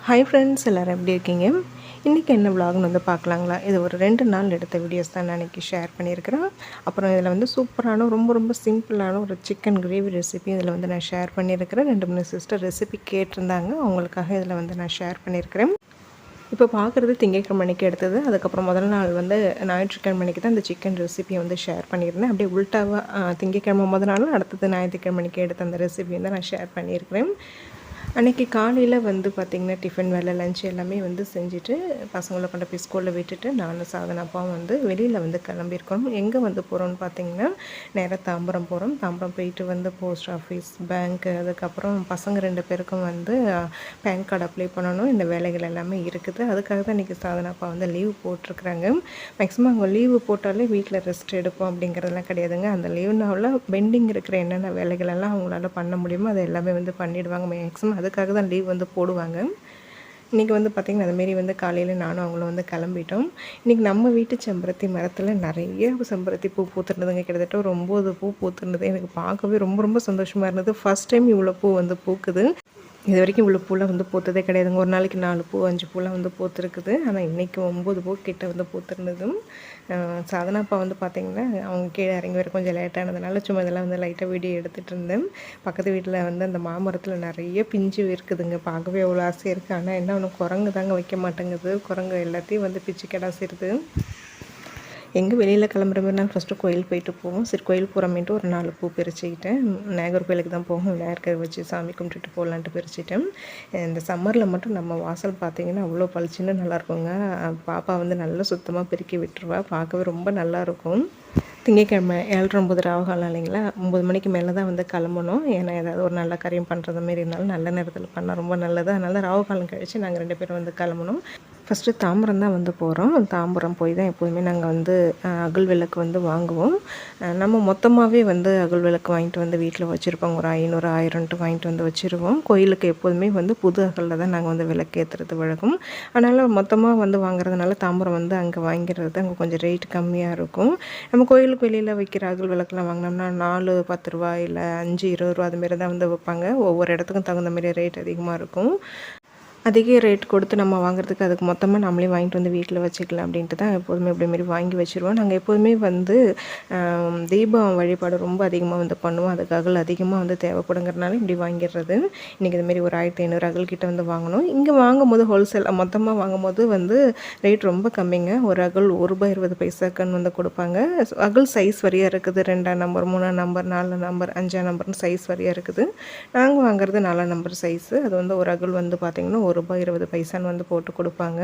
Hi friends, எல்லோரும் எப்படி இருக்கீங்க? இன்றைக்கி என்ன விலாக்னு வந்து பார்க்கலாங்களா? இது ஒரு 2 நாள் எடுத்த வீடியோஸ் தான் நான் இன்றைக்கி ஷேர் பண்ணியிருக்கிறேன். அப்புறம் இதில் வந்து சூப்பரான ரொம்ப சிம்பிளான ஒரு சிக்கன் கிரேவி ரெசிபி இதில் வந்து நான் ஷேர் பண்ணியிருக்கிறேன். 2-3 சிஸ்டர் ரெசிபி கேட்டிருந்தாங்க, அவங்களுக்காக இதில் வந்து நான் ஷேர் பண்ணியிருக்கிறேன். இப்போ பார்க்குறது திங்கட்கிழமை அன்றைக்கி எடுத்தது. அதுக்கப்புறம் முதல் நாள் வந்து ஞாயிற்றுக்கிழமை அன்றைக்கி தான் இந்த சிக்கன் ரெசிபியை வந்து ஷேர் பண்ணியிருந்தேன். அப்படியே உல்ட்டாவாக திங்கட்கிழமை முதல் நாள் அடுத்தது ஞாயிற்றுக்கிழமை அன்றைக்கி எடுத்த அந்த ரெசிபி வந்து நான் ஷேர் பண்ணியிருக்கிறேன். அன்றைக்கி காலையில் வந்து பார்த்திங்கன்னா டிஃபன் வேலை லஞ்ச் எல்லாமே வந்து செஞ்சுட்டு பசங்களை கொண்டு போய் ஸ்கூலில் விட்டுட்டு நானும் சாதனாப்பாவும் வந்து வெளியில் வந்து கிளம்பியிருக்கோம். எங்கே வந்து போகிறோம்னு பார்த்திங்கன்னா நேராக தாம்பரம் போகிறோம். தாம்பரம் போயிட்டு வந்து போஸ்ட் ஆஃபீஸ், பேங்க்கு, அதுக்கப்புறம் பசங்க 2 பேருக்கும் வந்து பேன் கார்டு அப்ளை பண்ணணும். இந்த வேலைகள் எல்லாமே இருக்குது. அதுக்காக தான் இன்றைக்கி சாதனாப்பா வந்து லீவ் போட்டிருக்குறாங்க. மேக்ஸிமம் அவங்க லீவு போட்டாலே வீட்டில் ரெஸ்ட் எடுப்போம் அப்படிங்கிறதெல்லாம் கிடையாதுங்க. அந்த லீவ் நாளில் பெண்டிங் இருக்கிற என்னென்ன வேலைகளெல்லாம் அவங்களால பண்ண முடியுமோ அதை எல்லாமே வந்து பண்ணிவிடுவாங்க. மேக்ஸிமம் அதுக்காக தான் லீவ் வந்து போடுவாங்க. இன்றைக்கி வந்து பார்த்திங்கன்னா அதுமாரி வந்து காலையில் நானும் அவங்களும் வந்து கிளம்பிட்டோம். இன்றைக்கி நம்ம வீட்டு செம்பருத்தி மரத்தில் நிறைய செம்பருத்தி பூ பூத்துருந்ததுங்க. கிட்டத்தட்ட ஒரு 9 பூ பூத்துருந்தது. எனக்கு பார்க்கவே ரொம்ப சந்தோஷமாக இருந்தது. ஃபஸ்ட் டைம் இவ்வளோ பூ வந்து பூக்குது. இது வரைக்கும் இவ்வளோ பூலாம் வந்து பூத்ததே கிடையாதுங்க. ஒரு நாளைக்கு 4 பூ 5 பூலாம் வந்து பூத்துருக்குது. ஆனால் இன்றைக்கி 9 பூ கிட்ட வந்து பூத்துருந்ததும். சாதனாப்பா வந்து பார்த்திங்கன்னா அவங்க கீழே இறங்கி வர கொஞ்சம் லேட்டானதுனால சும்மா இதெல்லாம் வந்து லைட்டாக வீடியோ எடுத்துகிட்டு இருந்தேன். பக்கத்து வீட்டில் வந்து அந்த மாமரத்தில் நிறைய பிஞ்சு இருக்குதுங்க. பார்க்கவே அவ்வளோ ஆசையாக இருக்குது. ஆனால் என்ன ஒன்று குரங்கு தாங்க வைக்க மாட்டேங்குது. குரங்கு எல்லாத்தையும் வந்து பிச்சு கிடாசிடுது. எங்கே வெளியில் கிளம்புற மாதிரினாலும் ஃபஸ்ட்டு கோயில் போயிட்டு போவோம். சரி கோயில் போகிறோமேட்டு ஒரு 4 பூ பறிச்சுக்கிட்டேன். விநாயகர் கோயிலுக்கு தான் போகும். விநாயகர் வச்சு சாமி கும்பிட்டுட்டு போகலான்ட்டு பறிச்சிட்டேன். இந்த சம்மரில் மட்டும் நம்ம வாசல் பார்த்திங்கன்னா அவ்வளோ பளிச்சுன்னு நல்லாயிருக்குங்க. பாப்பா வந்து நல்லா சுத்தமாக பெருக்கி விட்டுருவா. பார்க்கவே ரொம்ப நல்லாயிருக்கும். திங்கட்கிழமை 7:30 ராவகாலம் இல்லைங்களா? 9 மணிக்கு மேலே தான் வந்து கிளம்பணும். ஏன்னா ஏதாவது ஒரு நல்ல காரியம் பண்ணுறது மாரி இருந்தாலும் நல்ல நேரத்தில் பண்ணால் ரொம்ப நல்லது. அதனால ராவகாலம் கழித்து நாங்கள் 2 பேரும் வந்து கிளம்பணும். ஃபஸ்ட்டு தாம்பரம் தான் வந்து போகிறோம். தாம்பரம் போய் தான் எப்போதுமே நாங்கள் வந்து அகல் விளக்கு வந்து வாங்குவோம். நம்ம மொத்தமாகவே வந்து அகல் விளக்கு வாங்கிட்டு வந்து வீட்டில் வச்சுருப்போம். ஒரு 500 1000 வாங்கிட்டு வந்து வச்சுருவோம். கோயிலுக்கு எப்போதுமே வந்து புது அகலில் தான் நாங்கள் வந்து விளக்கு ஏற்றுறது வழக்கம். அதனால் மொத்தமாக வந்து வாங்குறதுனால தாம்பரம் வந்து அங்கே வாங்கிறது அங்கே கொஞ்சம் ரேட் கம்மியாக இருக்கும். நம்ம கோயிலுக்கு வெளியில் வைக்கிற அகல் விளக்குலாம் வாங்கினோம்னா 4 10 ரூபா இல்லை 5 20 ரூபா அதுமாரி தான் வந்து வைப்பாங்க. ஒவ்வொரு இடத்துக்கும் தகுந்த மாதிரி ரேட் அதிகமாக இருக்கும். அதிக ரேட் கொடுத்து நம்ம வாங்குறதுக்கு அதுக்கு மொத்தமாக நம்மளே வாங்கிட்டு வந்து வீட்டில் வச்சுக்கலாம் அப்படின்ட்டு தான் எப்போதுமே இப்படிமாரி வாங்கி வச்சுருவோம். நாங்கள் எப்போதுமே வந்து தீபம் வழிபாடு ரொம்ப அதிகமாக வந்து பண்ணுவோம். அதுக்கு அகல் அதிகமாக வந்து தேவைப்படுங்கிறனால இப்படி வாங்கிடுறது. இன்றைக்கி இதுமாரி ஒரு 1500 அகல் கிட்ட வந்து வாங்கணும். இங்கே வாங்கும்போது ஹோல்சேல் மொத்தமாக வாங்கும்போது வந்து ரேட் ரொம்ப கம்மிங்க. ஒரு அகல் ₹1.20 வந்து கொடுப்பாங்க. அகல் சைஸ் வரியாக இருக்குது. 2ஆம் நம்பர் 3ஆம் நம்பர் 4ஆம் நம்பர் 5ஆம் நம்பர்னு சைஸ் வரியாக இருக்குது. நாங்கள் வாங்குறது 4ஆம் நம்பர் சைஸு. அது வந்து ஒரு அகல் வந்து பார்த்திங்கன்னா ₹1.20 வந்து போட்டு கொடுப்பாங்க.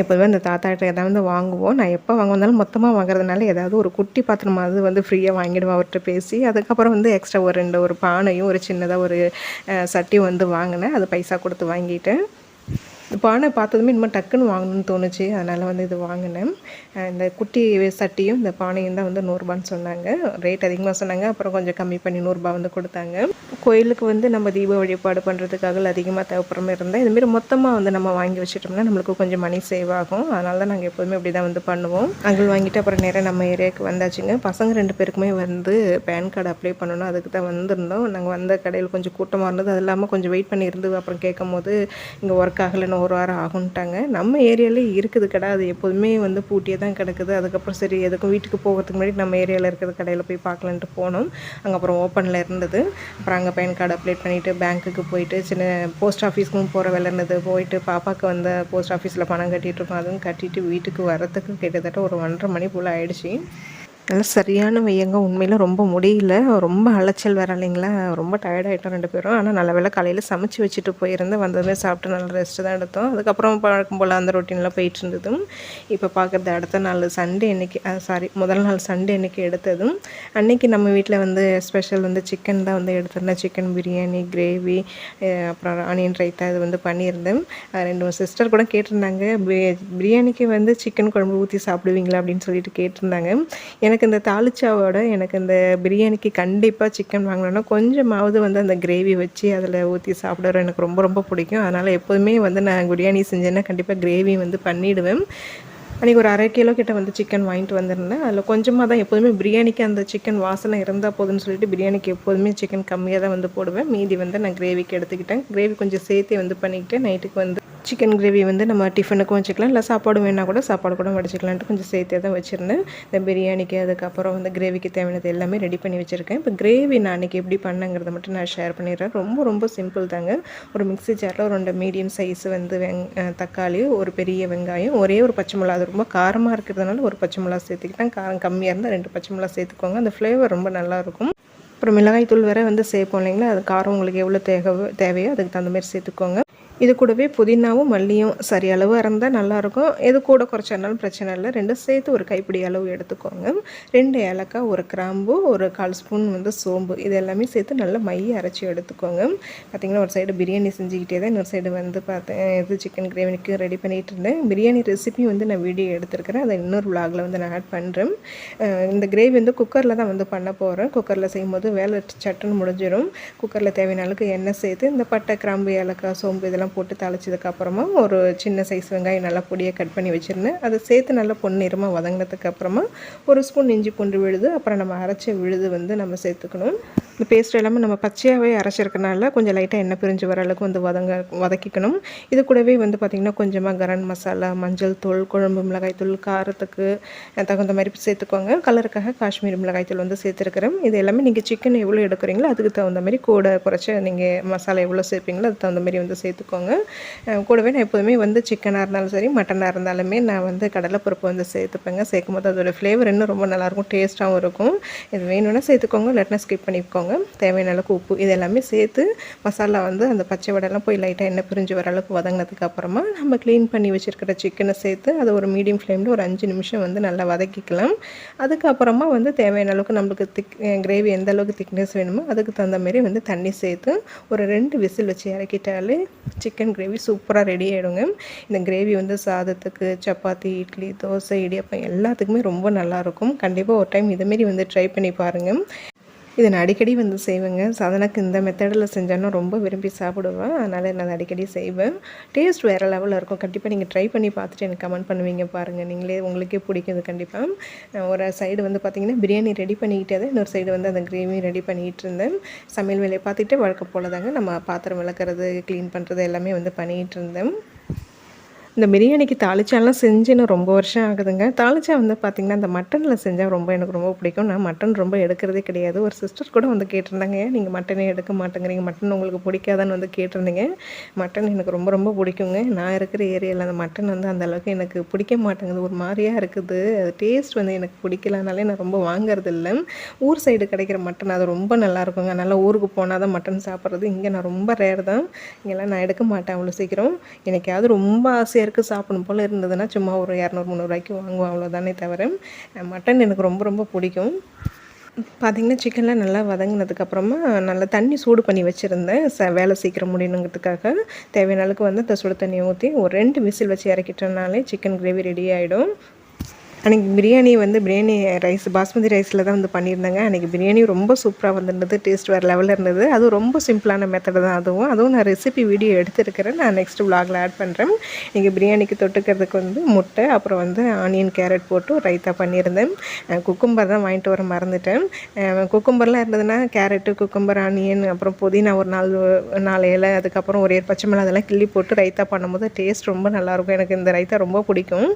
எப்போதுமே அந்த தாத்தாட்ட ஏதாவது வாங்குவோம். நான் எப்போ வாங்குவதாலும் மொத்தமாக வாங்குறதுனால ஏதாவது ஒரு குட்டி பாத்திரமாவது வந்து ஃப்ரீயாக வாங்கிடுவேன் அவர்கிட்ட பேசி. அதுக்கப்புறம் வந்து எக்ஸ்ட்ரா ஒரு பானையும் ஒரு சின்னதாக ஒரு சட்டியும் வந்து வாங்கினேன். அது பைசா கொடுத்து வாங்கிட்டேன். பானை பார்த்ததுமே இன்னும் டக்குன்னு வாங்கணும்னு தோணுச்சு. அதனால் வந்து இது வாங்கினேன். இந்த குட்டி சட்டியும் இந்த பானையும் தான் வந்து ₹100 சொன்னாங்க. ரேட் அதிகமாக சொன்னாங்க. அப்புறம் கொஞ்சம் கம்மி பண்ணி ₹100 வந்து கொடுத்தாங்க. கோயிலுக்கு வந்து நம்ம தீப வழிபாடு பண்ணுறதுக்காக அதிகமாக தேவைப்படுற மாதிரி இருந்தால் இதுமாரி மொத்தமாக வந்து நம்ம வாங்கி வச்சுட்டோம்னா நம்மளுக்கு கொஞ்சம் மணி சேவ் ஆகும். அதனால தான் நாங்கள் எப்போதுமே அப்படி தான் வந்து பண்ணுவோம். அகல் வாங்கிட்டு அப்புறம் நேராக நம்ம ஏரியாவுக்கு வந்தாச்சுங்க. பசங்க 2 பேருக்குமே வந்து பேன் கார்டு அப்ளை பண்ணணும். அதுக்கு தான் வந்திருந்தோம். நாங்கள் வந்த கடையில் கொஞ்சம் கூட்டமாக இருந்தது. அது இல்லாமல் கொஞ்சம் வெயிட் பண்ணியிருந்து அப்புறம் கேட்கும் போது இங்கே ஒர்க் ஆகலைன்னு 1 வாரம் ஆகுன்ட்டாங்க. நம்ம ஏரியாவிலே இருக்குது கடை. அது எப்போதுமே வந்து பூட்டியே தான் கிடக்குது. அதுக்கப்புறம் சரி எதுக்கும் வீட்டுக்கு போகிறதுக்கு முன்னாடி நம்ம ஏரியாவில் இருக்கிற கடையில் போய் பார்க்கலான்ட்டு போனோம். அங்கே அப்புறம் ஓப்பனில் இருந்தது. அப்புறம் அங்கே பேன் கார்டு அப்ளை பண்ணிவிட்டு பேங்க்குக்கு போயிட்டு சின்ன போஸ்ட் ஆஃபீஸ்க்கும் போகிற வேலை இருந்தது. போயிட்டு பாப்பாவுக்கு வந்து போஸ்ட் ஆஃபீஸில் பணம் கட்டிகிட்ருக்கோம். அதுவும் கட்டிட்டு வீட்டுக்கு வரத்துக்கு கிட்டத்தட்ட ஒரு 1:30 மணி போல் ஆகிடுச்சி. நல்லா சரியான வெய்யங்க. உண்மையில் ரொம்ப முடியல. ரொம்ப அலைச்சல் வேறு இல்லைங்களா? ரொம்ப டயர்டாகிட்டோம் 2 பேரும். ஆனால் நல்ல வேளை காலையில் சமைச்சு வச்சுட்டு போயிருந்தேன். வந்ததுமே சாப்பிட்டு நல்லா ரெஸ்ட்டு தான் எடுத்தோம். அதுக்கப்புறம் பழக்கம் போல் அந்த ரொட்டீனில் போயிட்டு இருந்ததும். இப்போ பார்க்குறது அடுத்த நாள் சண்டே அன்றைக்கி முதல் நாள் சண்டே அன்றைக்கி எடுத்ததும். அன்றைக்கி நம்ம வீட்டில் வந்து ஸ்பெஷல் வந்து சிக்கன் தான் வந்து எடுத்திருந்தேன். சிக்கன் பிரியாணி, கிரேவி, அப்புறம் ஆனியன் ரைத்தா இது வந்து பண்ணியிருந்தேன். 2 சிஸ்டர் கூட கேட்டிருந்தாங்க, பிரியாணிக்கு வந்து சிக்கன் குழம்பு ஊற்றி சாப்பிடுவீங்களா அப்படின்னு சொல்லிட்டு கேட்டிருந்தாங்க. எனக்கு இந்த தாளிச்சாவோட எனக்கு இந்த பிரியாணிக்கு கண்டிப்பாக சிக்கன் வாங்கினோன்னா கொஞ்சமாவது வந்து அந்த கிரேவி வச்சு அதில் ஊற்றி சாப்பிட எனக்கு ரொம்ப பிடிக்கும். அதனால் எப்போதுமே வந்து நான் பிரியாணி செஞ்சேன்னா கண்டிப்பாக கிரேவி வந்து பண்ணிவிடுவேன். அன்றைக்கி ஒரு 1/2 கிலோ கிட்ட வந்து சிக்கன் வாங்கிட்டு வந்திருந்தேன். அதில் கொஞ்சமாக தான் எப்போதுமே பிரியாணிக்கு அந்த சிக்கன் வாசனை இருந்தால் போதுன்னு சொல்லிட்டு பிரியாணிக்கு எப்போதுமே சிக்கன் கம்மியாக தான் வந்து போடுவேன். மீதி வந்து நான் கிரேவிக்கு எடுத்துக்கிட்டேன். கிரேவி கொஞ்சம் சேர்த்து வந்து பண்ணிக்கிட்டேன். நைட்டுக்கு வந்து சிக்கன் கிரேவி வந்து நம்ம டிஃபனுக்கும் வச்சுக்கலாம், இல்லை சாப்பாடு வேணால் கூட சாப்பாடு கூட வடிச்சிக்கலான்ட்டு கொஞ்சம் சேர்த்தே தான் வச்சுருந்தேன். இந்த பிரியாணிக்கு அதுக்கப்புறம் வந்து கிரேவிக்கு தேவையானது எல்லாமே ரெடி பண்ணி வச்சுருக்கேன். இப்போ கிரேவி நான் அன்றைக்கி எப்படி பண்ணேங்கிறத மட்டும் நான் ஷேர் பண்ணிடுறேன். ரொம்ப ரொம்ப சிம்பிள் தாங்க. ஒரு மிக்ஸி ஜாரில் ஒரு 2 மீடியம் சைஸ் வந்து தக்காளி, ஒரு பெரிய வெங்காயம், ஒரே ஒரு பச்சை மிளகா. அது ரொம்ப காரமாக இருக்கிறதுனால ஒரு பச்சை மிளகா சேர்த்துக்கிட்டேன். காரம் கம்மியாக இருந்தால் 2 பச்சை மிளகா சேர்த்துக்கோங்க. அந்த ஃப்ளேவர் ரொம்ப நல்லாயிருக்கும். அப்புறம் மிளகாய் தூள் வேறு வந்து சேர்ப்போம் இல்லைங்களா, அது காரம் உங்களுக்கு எவ்வளோ தேவையோ அதுக்கு தகுந்த மாதிரி சேர்த்துக்கோங்க. இது கூடவே புதினாவும் மல்லியும் சரி அளவாக இருந்தால் நல்லாயிருக்கும். எது கூட குறைச்சாலும் பிரச்சனை இல்லை. 2 சேர்த்து ஒரு கைப்பிடி அளவு எடுத்துக்கோங்க. 2 ஏலக்காய், ஒரு கிராம்பு, ஒரு 1/4 ஸ்பூன் வந்து சோம்பு, இது எல்லாமே சேர்த்து நல்லா மைய அரைச்சி எடுத்துக்கோங்க. பார்த்திங்கன்னா ஒரு சைடு பிரியாணி செஞ்சுக்கிட்டே தான் இன்னொரு சைடு வந்து இது சிக்கன் கிரேவிக்கு ரெடி பண்ணிகிட்டு இருந்தேன். பிரியாணி ரெசிபி வந்து நான் வீடியோ எடுத்துருக்கிறேன், அதை இன்னொரு விலாகில் வந்து நான் ஆட் பண்ணுறேன். இந்த கிரேவி வந்து குக்கரில் தான் வந்து பண்ண போகிறேன். குக்கரில் செய்யும்போது வேலை சட்டுன்னு முடிஞ்சிடும். குக்கரில் தேவையான அளவுக்கு எண்ணெய் சேர்த்து இந்த பட்டை, கிராம்பு, ஏலக்காய், சோம்பு இதெல்லாம் போட்டு தாளிச்சதுக்கப்புறமா ஒரு சின்ன சைஸ் வெங்காயம் நல்லா பொடியை கட் பண்ணி வச்சுருந்தேன். அதை சேர்த்து நல்லா பொன்னிறமாக வதங்கினதுக்கப்புறமா ஒரு ஸ்பூன் இஞ்சி பூண்டு விழுது, அப்புறம் நம்ம அரைச்ச விழுது வந்து நம்ம சேர்த்துக்கணும். இந்த பேஸ்ட் எல்லாமே நம்ம பச்சையாகவே அரைச்சிருக்கனால கொஞ்சம் லைட்டாக எண்ணெய் பிரிஞ்சு வர அளவுக்கு வந்து வதக்கிக்கணும். இது கூடவே வந்து பார்த்திங்கன்னா கொஞ்சமாக கரம் மசாலா, மஞ்சள் தூள், குழம்பு மிளகாய் தூள், காரத்துக்கு தகுந்த மாதிரி சேர்த்துக்கோங்க. கலருக்காக காஷ்மீரி மிளகாய் தூள் வந்து சேர்த்துருக்கிறேன். இது எல்லாமே நீங்கள் சிக்கன் எவ்வளோ எடுக்கிறீங்களோ அதுக்கு தகுந்த மாதிரி கூட குறைச்சி நீங்கள் மசாலா எவ்வளோ சேர்ப்பீங்களோ அதுக்கு தகுந்த மாதிரி வந்து சேர்த்துக்கோங்க. கூடவே நான் எப்போதுமே வந்து சிக்கனாக இருந்தாலும் சரி, மட்டனாக இருந்தாலுமே நான் வந்து கடலைப்பருப்பு வந்து சேர்த்துப்பேங்க. சேர்க்கும் போது அதோடய ஃப்ளேவர் இன்னும் ரொம்ப நல்லாயிருக்கும், டேஸ்ட்டாகவும் இருக்கும். இது வேணும்னா சேர்த்துக்கோங்க, இல்லாட்டினா ஸ்கிப் பண்ணிக்கோங்க. தேவையான அளவுக்கு உப்பு இது எல்லாமே சேர்த்து மசாலா வந்து அந்த பச்சை வடைலாம் போய் லைட்டாக எண்ணெய் பிரிஞ்சு வர அளவுக்கு வதங்கினதுக்கப்புறமா நம்ம க்ளீன் பண்ணி வச்சுருக்கிற சிக்கனை சேர்த்து அதை ஒரு மீடியம் ஃப்ளேமில் ஒரு 5 நிமிஷம் வந்து நல்லா வதக்கிக்கலாம். அதுக்கப்புறமா வந்து தேவையான அளவுக்கு நம்மளுக்கு கிரேவி எந்த அளவுக்கு திக்னஸ் வேணுமோ அதுக்கு தகுந்த மாதிரி வந்து தண்ணி சேர்த்து ஒரு 2 விசில் வச்சு இறக்கிட்டாலே சிக்கன் கிரேவி சூப்பராக ரெடி ஆகிடுங்க. இந்த கிரேவி வந்து சாதத்துக்கு, சப்பாத்தி, இட்லி, தோசை, இடியாப்பம் எல்லாத்துக்குமே ரொம்ப நல்லாயிருக்கும். கண்டிப்பாக ஒரு டைம் இதுமாரி வந்து ட்ரை பண்ணி பாருங்கள். இதை நான் அடிக்கடி வந்து செய்வேங்க. சாதனாக்கு இந்த மெத்தடில் செஞ்சோன்னா ரொம்ப விரும்பி சாப்பிடுவேன். அதனால் நான் அடிக்கடி செய்வேன். டேஸ்ட் வேறு லெவலில் இருக்கும். கண்டிப்பாக நீங்கள் ட்ரை பண்ணி பார்த்துட்டு எனக்கு கமெண்ட் பண்ணுவீங்க பாருங்கள். நீங்களே உங்களுக்கே பிடிக்கும் இது கண்டிப்பாக. ஒரு சைடு வந்து பார்த்திங்கன்னா பிரியாணி ரெடி பண்ணிக்கிட்டே தான் இன்னொரு சைடு வந்து அந்த கிரேவி ரெடி பண்ணிகிட்டு இருந்தேன். சமையல் வேலையை பார்த்துட்டு வழக்கம் போல தாங்க நம்ம பாத்திரம் விளக்குறது, க்ளீன் பண்ணுறது எல்லாமே வந்து பண்ணிகிட்டு இருந்தேன். இந்த பிரியாணிக்கு தாளிச்சாலாம் செஞ்சு இன்னும் ரொம்ப வருஷம் ஆகுதுங்க. தாளிச்சா வந்து பார்த்திங்கன்னா இந்த மட்டனில் செஞ்சால் எனக்கு ரொம்ப பிடிக்கும். நான் மட்டன் ரொம்ப எடுக்கிறதே கிடையாது. ஒரு சிஸ்டர் கூட வந்து கேட்டிருந்தாங்க, ஏன் நீங்கள் மட்டனே எடுக்க மாட்டேங்கிறீங்க, மட்டன் உங்களுக்கு பிடிக்காதான்னு வந்து கேட்டிருந்தீங்க. மட்டன் எனக்கு ரொம்ப ரொம்ப பிடிக்குங்க. நான் இருக்கிற ஏரியாவில் அந்த மட்டன் வந்து அந்தளவுக்கு எனக்கு பிடிக்க மாட்டேங்குது, ஒரு மாதிரியாக இருக்குது. அது டேஸ்ட் வந்து எனக்கு பிடிக்கலனாலே நான் ரொம்ப வாங்கிறது இல்லை. ஊர் சைடு கிடைக்கிற மட்டன் அது ரொம்ப நல்லாயிருக்குங்க. நல்லா ஊருக்கு போனால் தான் மட்டன் சாப்பிட்றது. இங்கே நான் ரொம்ப ரேர் தான். இங்கெல்லாம் நான் எடுக்க மாட்டேன் அவ்வளோ சீக்கிரம். எனக்காவது ரொம்ப ஆசையாக இருக்குது சாப்பிடணும் போல் இருந்ததுன்னா சும்மா ஒரு 200-300 ரூபாய்க்கு வாங்குவோம், அவ்வளோதானே தவிர மட்டன் எனக்கு ரொம்ப ரொம்ப பிடிக்கும். பார்த்திங்கன்னா சிக்கன்லாம் நல்லா வதங்கினதுக்கப்புறமா நல்லா தண்ணி சூடு பண்ணி வச்சுருந்தேன். வேலை சீக்கிரம் முடியணுங்கிறதுக்காக தேவையான அளவுக்கு வந்து அந்த சுடு தண்ணியை ஊற்றி ஒரு 2 விசில் வச்சு இறக்கிட்டோம்னாலே சிக்கன் கிரேவி ரெடி ஆகிடும். அன்றைக்கி பிரியாணி ரைஸ் பாஸ்மதி ரைஸில் தான் வந்து பண்ணியிருந்தாங்க. அன்றைக்கி பிரியாணி ரொம்ப சூப்பராக வந்துருந்தது, டேஸ்ட் வேறு லெவலில் இருந்தது. அதுவும் ரொம்ப சிம்பிளான மெத்தடு தான். அதுவும் நான் ரெசிபி வீடியோ எடுத்துருக்கிறேன், நான் நெக்ஸ்ட் விலாகில் ஆட் பண்ணுறேன். இன்றைக்கி பிரியாணிக்கு தொட்டுக்கிறதுக்கு வந்து முட்டை, அப்புறம் வந்து ஆனியன், கேரட் போட்டு ரைத்தா பண்ணியிருந்தேன். குக்கும்பர் தான் வாங்கிட்டு வர மறந்துட்டேன். குக்கும்பர்லாம் இருந்ததுன்னா கேரட்டு, குக்கும்பர், ஆனியன், அப்புறம் புதினா ஒரு 4 இலை, அதுக்கப்புறம் ஒரு பச்சை மிளகாய் அதெல்லாம் கிள்ளி போட்டு ரைத்தா பண்ணும்போது டேஸ்ட் ரொம்ப நல்லாயிருக்கும். எனக்கு இந்த ரைத்தா ரொம்ப பிடிக்கும்.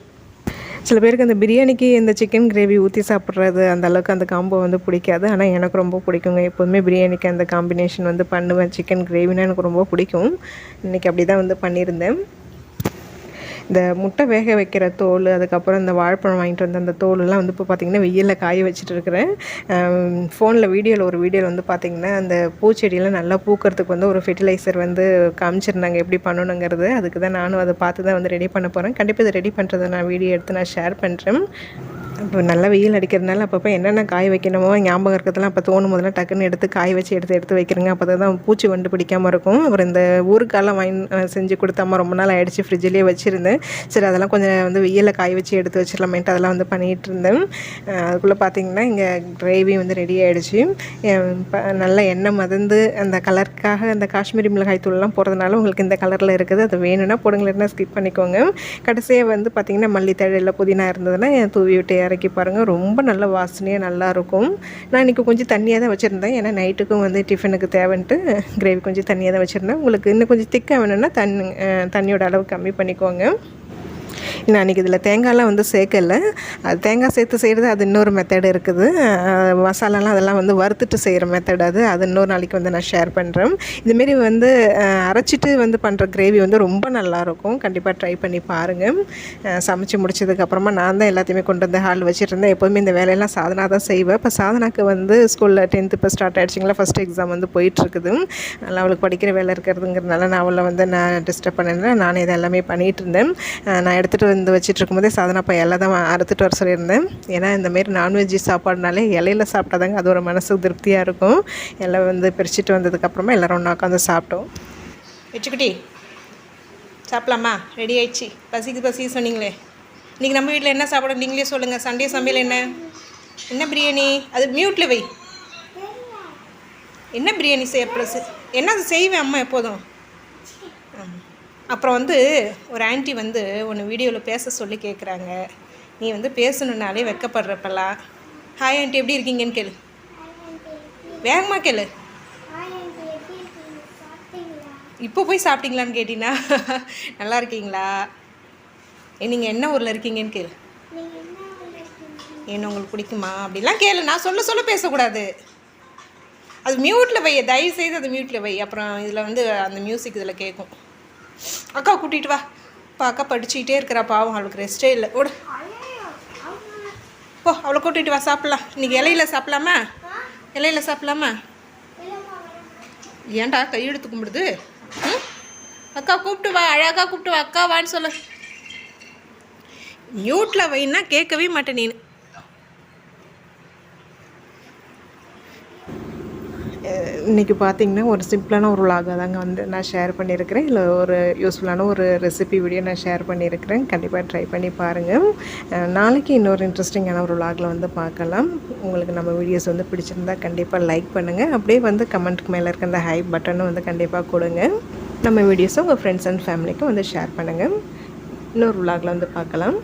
சில பேருக்கு அந்த பிரியாணிக்கு இந்த சிக்கன் கிரேவி ஊற்றி சாப்பிட்றது அந்தளவுக்கு அந்த காம்போ வந்து பிடிக்காது. ஆனால் எனக்கு ரொம்ப பிடிக்குங்க. எப்போதுமே பிரியாணிக்கு அந்த காம்பினேஷன் வந்து பண்ணுவேன். சிக்கன் கிரேவினா எனக்கு ரொம்ப பிடிக்கும். இன்றைக்கி அப்படி தான் வந்து பண்ணியிருந்தேன். இந்த முட்டை வேக வைக்கிற தோல், அதுக்கப்புறம் இந்த வாழைப்பழம் வாங்கிட்டு வந்த அந்த தோலெல்லாம் வந்து இப்போ பார்த்திங்கன்னா வெயிலில் காய வச்சுட்டு இருக்கிறேன். வீடியோவில் வந்து பார்த்திங்கன்னா அந்த பூச்செடியெல்லாம் நல்லா பூக்கிறதுக்கு வந்து ஒரு ஃபெர்டிலைசர் வந்து காமிச்சிருந்தாங்க எப்படி பண்ணணுங்கிறது. அதுக்கு தான் நானும் அதை பார்த்து தான் வந்து ரெடி பண்ண போகிறேன். கண்டிப்பாக இதை ரெடி பண்ணுறதை நான் வீடியோ எடுத்து நான் ஷேர் பண்ணுறேன். இப்போ நல்லா வெயில் அடிக்கிறதுனால அப்பப்போ என்னென்ன காய வைக்கணுமோ ஞாபகம் இருக்கிறதுலாம் அப்போ தோணும் போதெல்லாம் டக்குன்னு எடுத்து காய வச்சு எடுத்து வைக்கிறேங்க. அப்போ தான் பூச்சி வண்டு பிடிக்காமல் இருக்கும். அப்புறம் இந்த ஊருக்காலாம் செஞ்சு கொடுத்தாமல் ரொம்ப நாள் ஆகிடுச்சு, ஃப்ரிட்ஜிலே வச்சுருந்தேன். சரி அதெல்லாம் கொஞ்சம் வந்து வெயிலில் காய வச்சு எடுத்து வச்சிடலாமேன்ட்டு அதெல்லாம் வந்து பண்ணிகிட்டு இருந்தேன். அதுக்குள்ளே பார்த்திங்கன்னா இங்கே கிரேவி வந்து ரெடி ஆகிடுச்சு. நல்லா எண்ணெய் மதந்து அந்த கலருக்காக அந்த காஷ்மீரி மிளகாய் தூள்லாம் போடுறதுனால உங்களுக்கு இந்த கலரில் இருக்குது. அது வேணும்னா போடுங்களேன்னா ஸ்கிப் பண்ணிக்கோங்க. கடைசியாக வந்து பார்த்திங்கன்னா மல்லித்தழை இல்லை புதினா இருந்ததுன்னா தூவி விட்டு இறக்கி பாருங்கள், ரொம்ப நல்ல வாசனையாக நல்லாயிருக்கும். நான் இன்றைக்கி கொஞ்சம் தண்ணியாக தான் வச்சுருந்தேன், ஏன்னா நைட்டுக்கும் வந்து டிஃபனுக்கு தேவைன்ட்டு கிரேவி கொஞ்சம் தண்ணியாக தான் வச்சுருந்தேன். உங்களுக்கு இன்னும் கொஞ்சம் திக்காக வேணும்னா தண்ணியோட அளவு கம்மி பண்ணிக்கோங்க. நான் அன்றைக்கி இதில் தேங்காயெலாம் வந்து சேர்க்கல. அது தேங்காய் சேர்த்து செய்கிறது அது இன்னொரு மெத்தடு இருக்குது. மசாலாலாம் அதெல்லாம் வந்து வறுத்துட்டு செய்கிற மெத்தட் அது இன்னொரு நாளைக்கு வந்து நான் ஷேர் பண்ணுறேன். இதுமாரி வந்து அரைச்சிட்டு வந்து பண்ணுற கிரேவி வந்து ரொம்ப நல்லாயிருக்கும். கண்டிப்பாக ட்ரை பண்ணி பாருங்கள். சமைச்சு முடிச்சதுக்கப்புறமா நான் தான் எல்லாத்தையுமே கொண்டு வந்து ஹால் வச்சுருந்தேன். எப்போதுமே இந்த வேலையெல்லாம் சாதனா தான் செய்வேன். இப்போ சாதனாக்கு வந்து ஸ்கூலில் 10th இப்போ ஸ்டார்ட் ஆகிடுச்சிங்களா, ஃபஸ்ட் எக்ஸாம் வந்து போயிட்டுருக்குது. அதனால் அவளுக்கு படிக்கிற வேலை இருக்கிறதுங்கிறதுனால நான் அவளை வந்து நான் டிஸ்டர்ப் பண்ணேன். நானே இதை எல்லாமே பண்ணிகிட்டு இருந்தேன். நான் எடுத்துகிட்டு வந்து வச்சுட்டு இருக்கும்போதே சாதனா இப்போ இலை தான் அறுத்துட்டு வர சொல்லியிருந்தேன். ஏன்னா இந்தமாரி நான்வெஜ் சாப்பாடுனாலே இலையில சாப்பிட்டாதாங்க அது ஒரு மனசுக்கு திருப்தியாக இருக்கும். எல்லாம் வந்து பிரிச்சுட்டு வந்ததுக்கப்புறமா எல்லோரும் ஒன்றா உட்காந்து சாப்பிட்டோம். வச்சுக்கிட்டி சாப்பிட்லாமா? ரெடி ஆயிடுச்சு. பசி சொன்னீங்களே. இன்றைக்கி நம்ம வீட்டில் என்ன சாப்பிடும் நீங்களே சொல்லுங்கள். சண்டே சமையல் என்ன பிரியாணி? அது மியூட்டில் வை. என்ன பிரியாணி செய்ய ப்ளஸ் என்ன அது செய்வேன் அம்மா எப்போதும். அப்புறம் வந்து ஒரு ஆன்ட்டி வந்து ஒன்று வீடியோவில் பேச சொல்லி கேட்குறாங்க. நீ வந்து பேசணுன்னாலே வெக்கப்படுறப்பெல்லாம் ஹாய் ஆன்ட்டி எப்படி இருக்கீங்கன்னு கேளு. வேகமாக கேளு. இப்போ போய் சாப்பிட்டீங்களான்னு கேட்டிங்கன்னா நல்லா இருக்கீங்களா, நீங்கள் என்ன ஊரில் இருக்கீங்கன்னு கேளு. என்ன உங்களுக்கு பிடிக்குமா அப்படிலாம் கேளு. நான் சொல்ல பேசக்கூடாது. அது மியூட்டில் வை, தயவு செய்து அது மியூட்டில் வை. அப்புறம் இதில் வந்து அந்த மியூசிக் இதில் கேட்கும். அக்கா கூட்டிகிட்டு வா. இப்போ அக்கா படிச்சுக்கிட்டே இருக்கிறா பாவம், அவளுக்கு ரெஸ்ட்டே இல்லை. ஓடு போ, அவளை கூட்டிகிட்டு வா, சாப்பிட்லாம். இன்றைக்கி இலையில சாப்பிட்லாமா? ஏன்டா கையெடுத்து கும்பிடுது? அக்கா கூப்பிட்டு வா, அழகா கூப்பிட்டு வா, அக்கா வான்னு சொல்லு. மியூட்டில் வைன்னா கேட்கவே மாட்டேன் நீ. இன்றைக்கி பார்த்திங்கன்னா ஒரு சிம்பிளான ஒரு விலாகாக தாங்க வந்து நான் ஷேர் பண்ணியிருக்கிறேன். இல்லை ஒரு யூஸ்ஃபுல்லான ஒரு ரெசிபி வீடியோ நான் ஷேர் பண்ணியிருக்கிறேன். கண்டிப்பாக ட்ரை பண்ணி பாருங்கள். நாளைக்கு இன்னொரு இன்ட்ரெஸ்டிங்கான ஒரு விலாகில் வந்து பார்க்கலாம். உங்களுக்கு நம்ம வீடியோஸ் வந்து பிடிச்சிருந்தா கண்டிப்பாக லைக் பண்ணுங்கள். அப்படியே வந்து கமெண்ட்டுக்கு மேலே இருக்க அந்த ஹை பட்டனும் வந்து கண்டிப்பாக கொடுங்க. நம்ம வீடியோஸை உங்கள் ஃப்ரெண்ட்ஸ் அண்ட் ஃபேமிலிக்கும் வந்து ஷேர் பண்ணுங்கள். இன்னொரு விலாகில் வந்து பார்க்கலாம்.